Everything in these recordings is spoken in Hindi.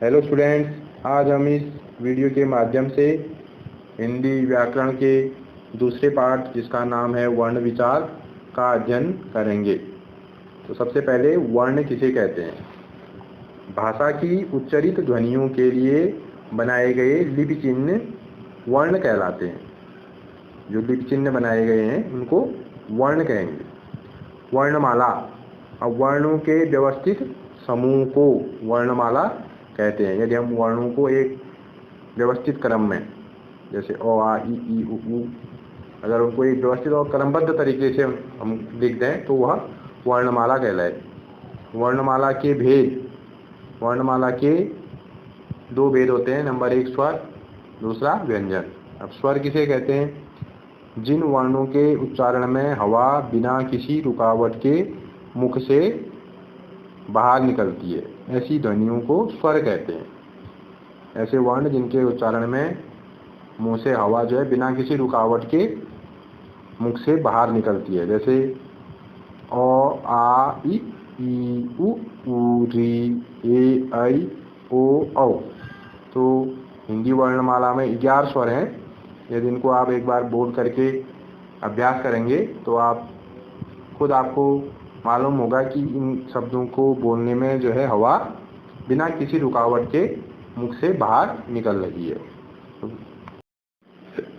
हेलो स्टूडेंट्स, आज हम इस वीडियो के माध्यम से हिंदी व्याकरण के दूसरे पाठ जिसका नाम है वर्ण विचार का अध्ययन करेंगे। तो सबसे पहले वर्ण किसे कहते हैं? भाषा की उच्चरित ध्वनियों के लिए बनाए गए लिपि चिन्ह वर्ण कहलाते हैं। जो लिपि चिन्ह बनाए गए हैं उनको वर्ण कहेंगे। वर्णमाला, अब वर्णों के व्यवस्थित समूह को वर्णमाला कहते हैं। यदि हम वर्णों को एक व्यवस्थित क्रम में, जैसे अ आ इ ई उ ऊ, अगर उनको एक व्यवस्थित और क्रमबद्ध तरीके से हम लिख दें तो वह वर्णमाला कहलाए। वर्णमाला के भेद, वर्णमाला के दो भेद होते हैं। नंबर 1 स्वर, दूसरा व्यंजन। अब स्वर किसे कहते हैं? जिन वर्णों के उच्चारण में हवा बिना किसी रुकावट के मुख से बाहर निकलती है, ऐसी ध्वनियों को स्वर कहते हैं। ऐसे वर्ण जिनके उच्चारण में मुंह से हवा जो है बिना किसी रुकावट के मुख से बाहर निकलती है, जैसे अ आ इ ई उ ऊ री ए ऐ ओ औ। तो हिंदी वर्णमाला में 11 स्वर हैं। यदि इनको आप एक बार बोल करके अभ्यास करेंगे तो आपको मालूम होगा कि इन शब्दों को बोलने में जो है हवा बिना किसी रुकावट के मुख से बाहर निकल रही है।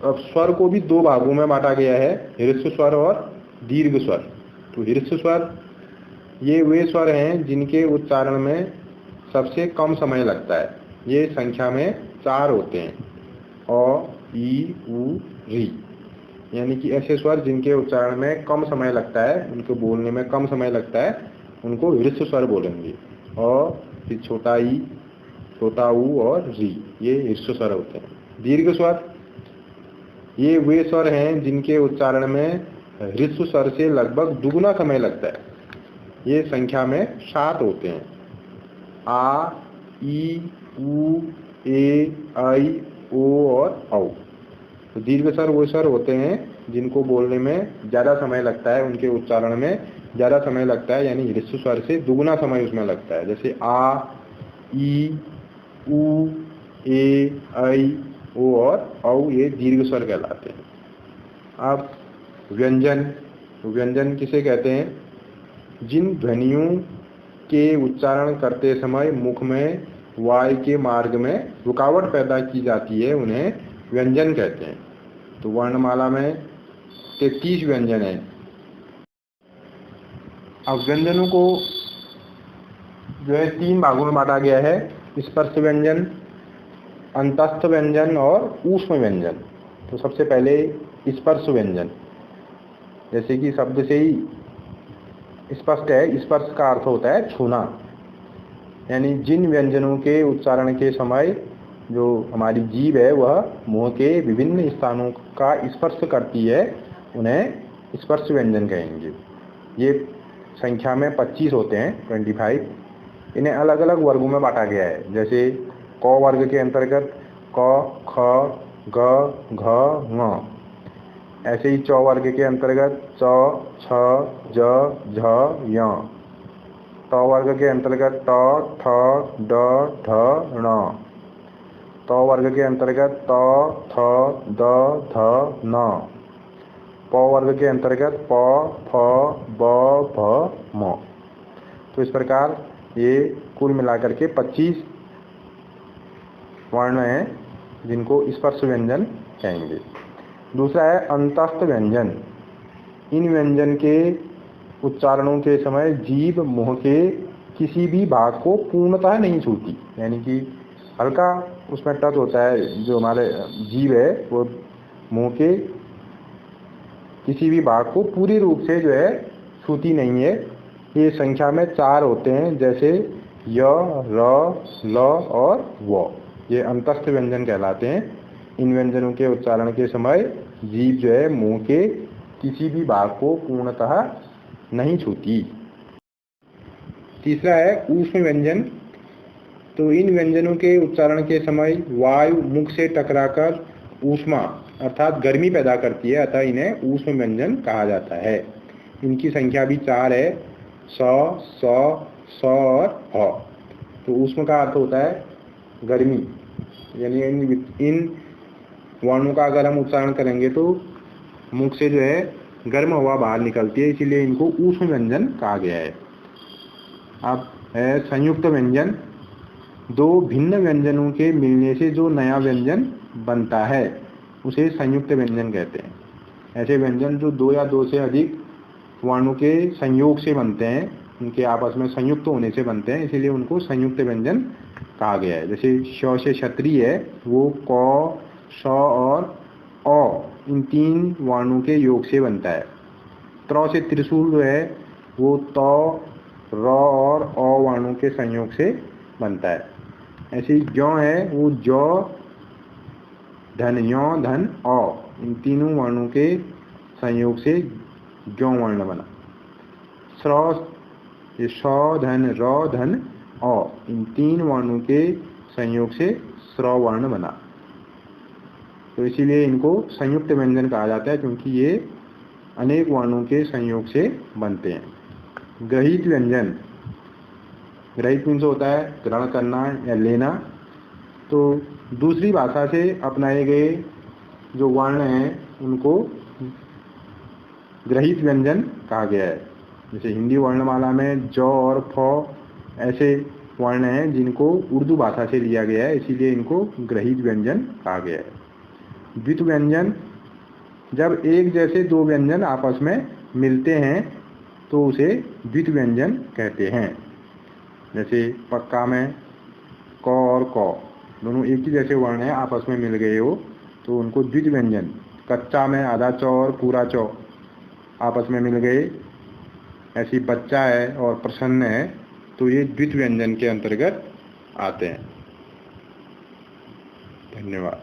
अब स्वर को भी दो भागों में बांटा गया है, ह्रस्व स्वर और दीर्घ स्वर। तो ह्रस्व स्वर ये वे स्वर हैं जिनके उच्चारण में सबसे कम समय लगता है। ये संख्या में 4 होते हैं, अ ई उ री, यानी कि ऐसे स्वर जिनके उच्चारण में कम समय लगता है, उनको बोलने में कम समय लगता है, उनको ह्रस्व स्वर बोलेंगे। अ, फिर छोटा ई, छोटा ऊ और री, ये ह्रस्व स्वर होते हैं। दीर्घ स्वर ये वे स्वर हैं जिनके उच्चारण में ह्रस्व स्वर से लगभग दुगुना समय लगता है। ये संख्या में 7 होते हैं, आ ई उ ए ऐ ओ और औ। तो दीर्घ स्वर वो स्वर होते हैं जिनको बोलने में ज़्यादा समय लगता है, उनके उच्चारण में ज़्यादा समय लगता है, यानी ह्रस्व स्वर से दुगुना समय उसमें लगता है, जैसे आ ई उ ए ऐ ओ और औ, ये दीर्घ स्वर कहलाते हैं। अब व्यंजन, तो व्यंजन किसे कहते हैं? जिन ध्वनियों के उच्चारण करते समय मुख में वायु के मार्ग में रुकावट पैदा की जाती है, उन्हें व्यंजन कहते हैं। तो वर्णमाला में 33 व्यंजन हैं। अब व्यंजनों को जो है 3 भागों में बांटा गया है, स्पर्श व्यंजन, अंतस्थ व्यंजन और ऊष्म व्यंजन। तो सबसे पहले स्पर्श व्यंजन, जैसे कि शब्द से ही स्पष्ट है, स्पर्श का अर्थ होता है छूना। यानी जिन व्यंजनों के उच्चारण के समय जो हमारी जीभ है वह मुंह के विभिन्न स्थानों का स्पर्श करती है, उन्हें स्पर्श व्यंजन कहेंगे। ये संख्या में 25 होते हैं, 25। इन्हें अलग अलग वर्गों में बांटा गया है, जैसे क वर्ग के अंतर्गत क, ख, ग, घ, ङ। ऐसे ही च वर्ग के अंतर्गत च, छ, ज, झ, य। त वर्ग के अंतर्गत ट, ठ, ड, ढ, ण। त वर्ग के अंतर्गत त, थ, द, ध, न। प वर्ग के अंतर्गत प, फ, ब, भ, म। तो इस प्रकार ये कुल मिलाकर के 25 वर्ण हैं जिनको स्पर्श व्यंजन कहेंगे। दूसरा है अंतस्थ व्यंजन। इन व्यंजन के उच्चारणों के समय जीभ मुंह के किसी भी भाग को पूर्णतः नहीं छूती, यानी कि हल्का उसमें टच होता है। जो हमारे जीभ है वो मुंह के किसी भी भाग को पूरी रूप से जो है छूती नहीं है। ये संख्या में 4 होते हैं, जैसे य, र, ल और व। ये अंतस्थ व्यंजन कहलाते हैं। इन व्यंजनों के उच्चारण के समय जीभ जो है मुंह के किसी भी भाग को पूर्णतः नहीं छूती। तीसरा है ऊष्म व्यंजन। तो इन व्यंजनों के उच्चारण के समय वायु मुख से टकराकर ऊष्मा अर्थात गर्मी पैदा करती है, अतः इन्हें ऊष्म व्यंजन कहा जाता है। इनकी संख्या भी 4 है, स, स, और ह। तो ऊष्म का अर्थ होता है गर्मी, यानी इन वर्णों का अगर हम उच्चारण करेंगे तो मुख से जो है गर्म हवा बाहर निकलती है, इसीलिए इनको ऊष्म व्यंजन कहा गया है। अब है संयुक्त व्यंजन। दो भिन्न व्यंजनों के मिलने से जो नया व्यंजन बनता है उसे संयुक्त व्यंजन कहते हैं। ऐसे व्यंजन जो दो या दो से अधिक वर्णों के संयोग से बनते हैं, उनके आपस में संयुक्त होने से बनते हैं, इसीलिए उनको संयुक्त व्यंजन कहा गया है। जैसे श से क्षत्रिय है, वो क, श और अ इन 3 वर्णों के योग से बनता है। त्र से त्रिशूल जो है वो त, र और अ वर्णों के संयोग से बनता है। ऐसे ही ज्यों है, वो ज, धन, यों, धन, अ इन तीनों वर्णों के संयोग से ज्यों वर्ण बना। स्र, ये श, धन, र, धन, अ इन 3 वर्णों के संयोग से स्र वर्ण बना। तो इसीलिए इनको संयुक्त व्यंजन कहा जाता है, क्योंकि ये अनेक वर्णों के संयोग से बनते हैं। ग्रहित व्यंजन। ग्रहित मीन्स होता है ग्रहण करना या लेना। तो दूसरी भाषा से अपनाए गए जो वर्ण हैं उनको ग्रहित व्यंजन कहा गया है। जैसे हिंदी वर्णमाला में ज और फ ऐसे वर्ण हैं जिनको उर्दू भाषा से लिया गया है, इसीलिए इनको ग्रहित व्यंजन कहा गया है। द्वित व्यंजन। जब एक जैसे दो व्यंजन आपस में मिलते हैं तो उसे द्वित व्यंजन कहते हैं। जैसे पक्का में क और क दोनों एक ही जैसे वर्ण हैं, आपस में मिल गए हो तो उनको द्वित व्यंजन। कच्चा में आधा च और पूरा च आपस में मिल गए, ऐसी बच्चा है और प्रसन्न है, तो ये द्वित व्यंजन के अंतर्गत आते हैं। धन्यवाद।